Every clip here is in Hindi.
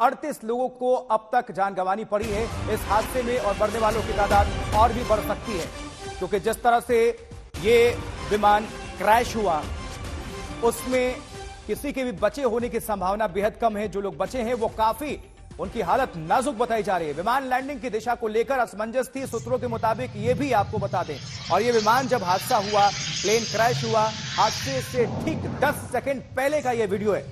38 लोगों को अब तक जान गंवानी पड़ी है इस हादसे में और मरने वालों की तादाद और भी बढ़ सकती है, क्योंकि जिस तरह से ये विमान क्रैश हुआ उसमें किसी के भी बचे होने की संभावना बेहद कम है। जो लोग बचे हैं वो काफी उनकी हालत नाजुक बताई जा रही है। विमान लैंडिंग की दिशा को लेकर असमंजस थी सूत्रों के मुताबिक, ये भी आपको बता दें। और ये विमान जब हादसा हुआ, प्लेन क्रैश हुआ, हादसे से ठीक 10 सेकंड पहले का ये वीडियो है।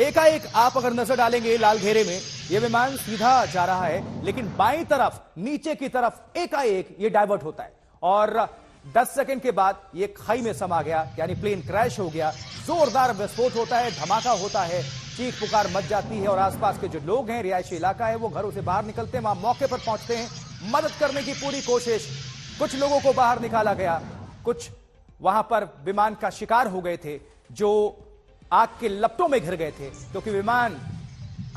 एकाएक आप अगर नजर डालेंगे लाल घेरे में, ये विमान सीधा जा रहा है, लेकिन बाईं तरफ नीचे की तरफ एकाएक ये डाइवर्ट होता है और 10 सेकंड के बाद ये खाई में समा गया, यानी प्लेन क्रैश हो गया। जोरदार विस्फोट होता है, धमाका होता है, चीख पुकार मच जाती है और आसपास के जो लोग हैं, रिहायशी इलाका है, वो घरों से बाहर निकलते हैं, वहां मौके पर पहुंचते हैं, मदद करने की पूरी कोशिश। कुछ लोगों को बाहर निकाला गया, कुछ वहां पर विमान का शिकार हो गए थे जो आग के लपटों में घिर गए थे, क्योंकि विमान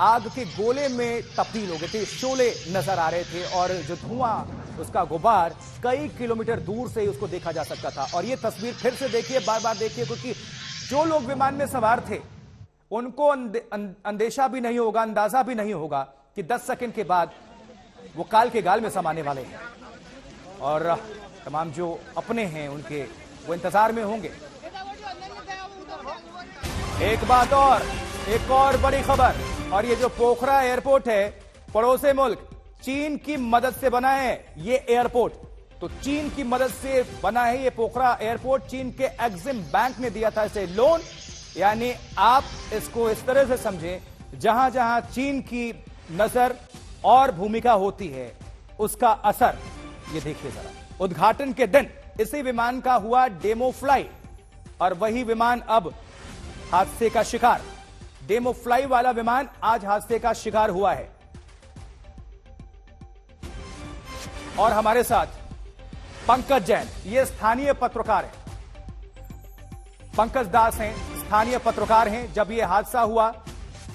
आग के गोले में तब्दील हो गए थे, शोले नजर आ रहे थे और जो धुआं, उसका गुबार कई किलोमीटर दूर से ही उसको देखा जा सकता था। और ये तस्वीर फिर से देखिए, बार बार देखिए, क्योंकि जो लोग विमान में सवार थे उनको अंदेशा भी नहीं होगा, अंदाजा भी नहीं होगा कि 10 सेकंड के बाद वो काल के गाल में समाने वाले हैं और तमाम जो अपने हैं उनके वो इंतजार में होंगे। एक बात और, एक और बड़ी खबर, और ये जो पोखरा एयरपोर्ट है, पड़ोसी मुल्क चीन की मदद से बना है ये एयरपोर्ट। तो चीन की मदद से बना है ये पोखरा एयरपोर्ट, चीन के एक्सिम बैंक ने दिया था इसे लोन। यानी आप इसको इस तरह से समझें, जहां जहां चीन की नजर और भूमिका होती है उसका असर ये देखिए जरा। उद्घाटन के दिन इसी विमान का हुआ डेमो फ्लाइट और वही विमान अब हादसे का शिकार। डेमो फ्लाई वाला विमान आज हादसे का शिकार हुआ है। और हमारे साथ पंकज जैन, ये स्थानीय पत्रकार हैं, पंकज दास हैं, स्थानीय पत्रकार हैं। जब ये हादसा हुआ,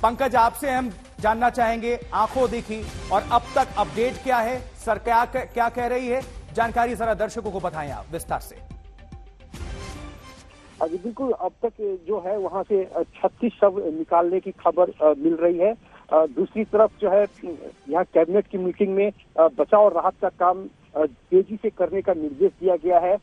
पंकज आपसे हम जानना चाहेंगे, आंखों देखी और अब तक अपडेट क्या है, सरकार क्या कह रही है, जानकारी जरा दर्शकों को बताएं आप विस्तार से। अभी बिल्कुल अब तक जो है वहां से 36 शव निकालने की खबर मिल रही है। दूसरी तरफ जो है यहाँ कैबिनेट की मीटिंग में बचाव और राहत का काम तेजी से करने का निर्देश दिया गया है।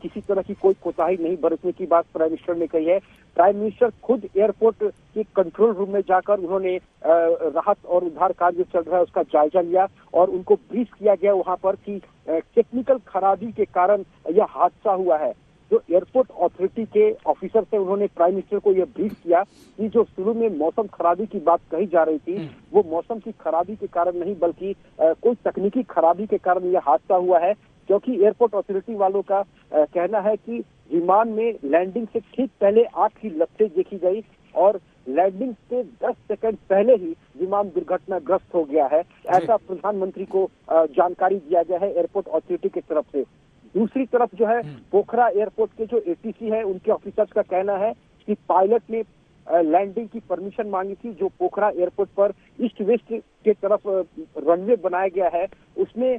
किसी तरह की कोई कोताही नहीं बरतने की बात प्राइम मिनिस्टर ने कही है। प्राइम मिनिस्टर खुद एयरपोर्ट के कंट्रोल रूम में जाकर उन्होंने राहत और उद्धार कार्य जो चल रहा है उसका जायजा लिया और उनको ब्रीफ किया गया वहां पर कि टेक्निकल खराबी के कारण यह हादसा हुआ है। जो एयरपोर्ट अथॉरिटी के ऑफिसर थे उन्होंने प्राइम मिनिस्टर को यह ब्रीफ किया कि जो शुरू में मौसम खराबी की बात कही जा रही थी वो मौसम की खराबी के कारण नहीं बल्कि कोई तकनीकी खराबी के कारण यह हादसा हुआ है। क्योंकि एयरपोर्ट अथॉरिटी वालों का कहना है कि विमान में लैंडिंग से ठीक पहले आग की लपटें देखी गई और लैंडिंग से 10 सेकंड पहले ही विमान दुर्घटनाग्रस्त हो गया है। ऐसा प्रधानमंत्री को जानकारी दिया गया है एयरपोर्ट अथॉरिटी की तरफ से। दूसरी तरफ जो है पोखरा एयरपोर्ट के जो एटीसी है उनके ऑफिसर्स का कहना है कि पायलट ने लैंडिंग की परमिशन मांगी थी। जो पोखरा एयरपोर्ट पर ईस्ट वेस्ट के तरफ रनवे बनाया गया है उसमें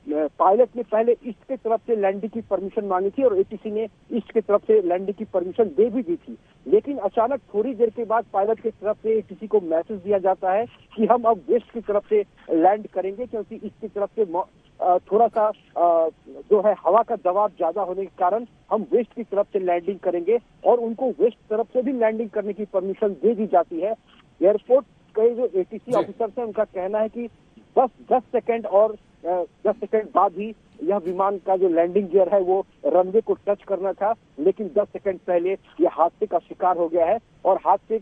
पायलट ने पहले ईस्ट के तरफ से लैंडिंग की परमिशन मांगी थी और एटीसी ने ईस्ट के तरफ से लैंडिंग की परमिशन दे भी दी थी। लेकिन अचानक थोड़ी देर के बाद पायलट की तरफ से एटीसी को मैसेज दिया जाता है कि हम अब वेस्ट की तरफ से लैंड करेंगे क्योंकि ईस्ट की तरफ से थोड़ा सा जो है हवा का दबाव ज्यादा होने के कारण हम वेस्ट की तरफ से लैंडिंग करेंगे और उनको वेस्ट तरफ से भी लैंडिंग करने की परमिशन दे दी जाती है। एयरपोर्ट के जो एटीसी ऑफिसर्स हैं उनका कहना है कि बस 10 सेकंड और 10 सेकंड बाद ही यह विमान का जो लैंडिंग गियर है वो रनवे को टच करना था, लेकिन 10 सेकंड पहले यह हादसे का शिकार हो गया है और हादसे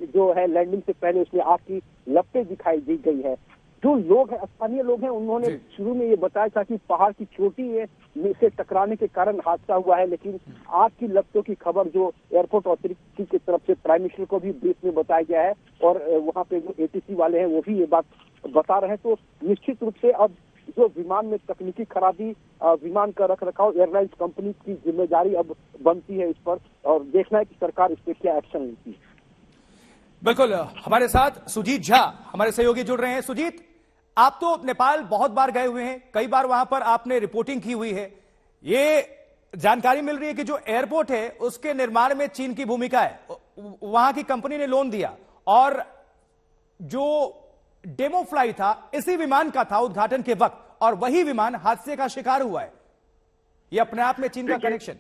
जो है लैंडिंग से पहले उसमें आग की लपटें दिखाई दी गई है। जो लोग हैं, स्थानीय लोग हैं, उन्होंने शुरू में ये बताया था कि पहाड़ की चोटी में से टकराने के कारण हादसा हुआ है, लेकिन आग की लपटों की खबर जो एयरपोर्ट अथॉरिटी की तरफ से प्राइम मिनिस्टर को भी ब्रीफ में बताया गया है और वहाँ पे जो एटीसी वाले हैं वो भी ये बात बता रहे हैं। तो निश्चित रूप से अब जो विमान में तकनीकी खराबी, विमान का रख रखाव एयरलाइंस कंपनी की जिम्मेदारी अब बनती है इस पर और देखना है कि सरकार इस पर क्या एक्शन लेती है। बिल्कुल, हमारे साथ सुजीत झा हमारे सहयोगी जुड़ रहे हैं। सुजीत, आप तो नेपाल बहुत बार गए हुए हैं, कई बार वहां पर आपने रिपोर्टिंग की हुई है। ये जानकारी मिल रही है कि जो एयरपोर्ट है उसके निर्माण में चीन की भूमिका है, वहां की कंपनी ने लोन दिया और जो डेमो फ्लाई था इसी विमान का था उद्घाटन के वक्त, और वही विमान हादसे का शिकार हुआ है। ये अपने आप में चीन का कनेक्शन।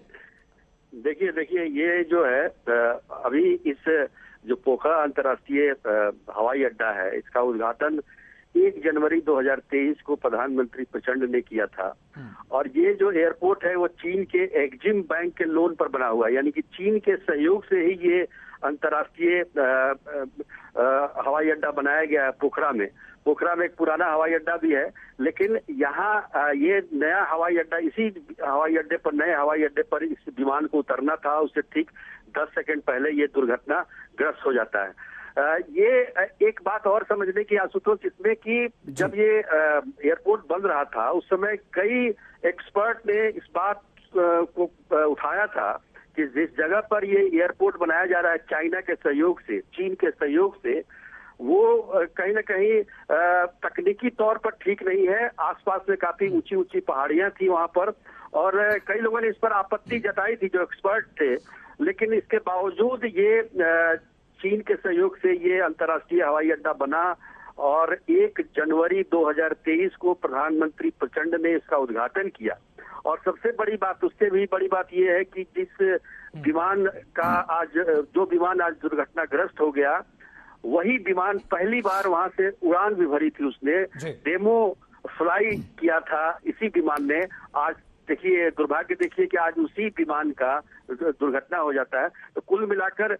देखिए ये जो है अभी इस जो पोखरा अंतर्राष्ट्रीय हवाई अड्डा है, इसका उद्घाटन 1 जनवरी 2023 को प्रधानमंत्री प्रचंड ने किया था। और ये जो एयरपोर्ट है वो चीन के एक्जिम बैंक के लोन पर बना हुआ है, यानी कि चीन के सहयोग से ही ये अंतर्राष्ट्रीय हवाई अड्डा बनाया गया है पोखरा में। पोखरा में एक पुराना हवाई अड्डा भी है, लेकिन यहाँ ये नया हवाई अड्डा, इसी हवाई अड्डे पर, नए हवाई अड्डे पर इस विमान को उतरना था। उससे ठीक 10 सेकंड पहले ये दुर्घटना ग्रस्त हो जाता है। ये एक बात और समझने की आशुतोष इसमें कि जब ये एयरपोर्ट बन रहा था उस समय कई एक्सपर्ट ने इस बात को उठाया था कि जिस जगह पर ये एयरपोर्ट बनाया जा रहा है चाइना के सहयोग से, चीन के सहयोग से, वो कहीं ना कहीं तकनीकी तौर पर ठीक नहीं है। आसपास में काफी ऊंची ऊंची पहाड़ियां थी वहां पर, और कई लोगों ने इस पर आपत्ति जताई थी जो एक्सपर्ट थे। लेकिन इसके बावजूद ये चीन के सहयोग से ये अंतर्राष्ट्रीय हवाई अड्डा बना, और 1 जनवरी 2023 को प्रधानमंत्री प्रचंड ने इसका उद्घाटन किया। और सबसे बड़ी बात, उससे भी बड़ी बात यह है कि जिस विमान का जो विमान आज दुर्घटनाग्रस्त हो गया, वही विमान पहली बार वहां से उड़ान भी भरी थी, उसने डेमो फ्लाई किया था इसी विमान ने। आज देखिए, दुर्भाग्य देखिए कि आज उसी विमान का दुर्घटना हो जाता है। तो कुल मिलाकर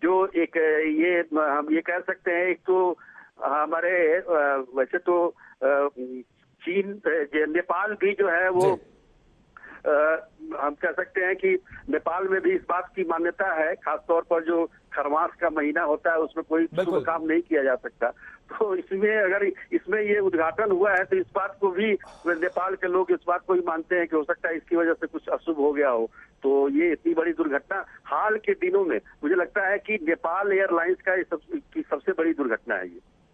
जो एक ये हम ये कह सकते हैं, एक तो हमारे वैसे तो चीन, नेपाल भी जो है वो हम कह सकते हैं कि नेपाल में भी इस बात की मान्यता है, खासतौर पर जो खरमास का महीना होता है उसमें कोई शुभ काम नहीं किया जा सकता। तो इसमें अगर इसमें ये उद्घाटन हुआ है तो इस बात को भी नेपाल के लोग इस बात को ही मानते हैं कि हो सकता है इसकी वजह से कुछ अशुभ हो गया हो। तो ये इतनी बड़ी दुर्घटना हाल के दिनों में मुझे लगता है कि नेपाल एयरलाइंस का सबसे बड़ी दुर्घटना है ये।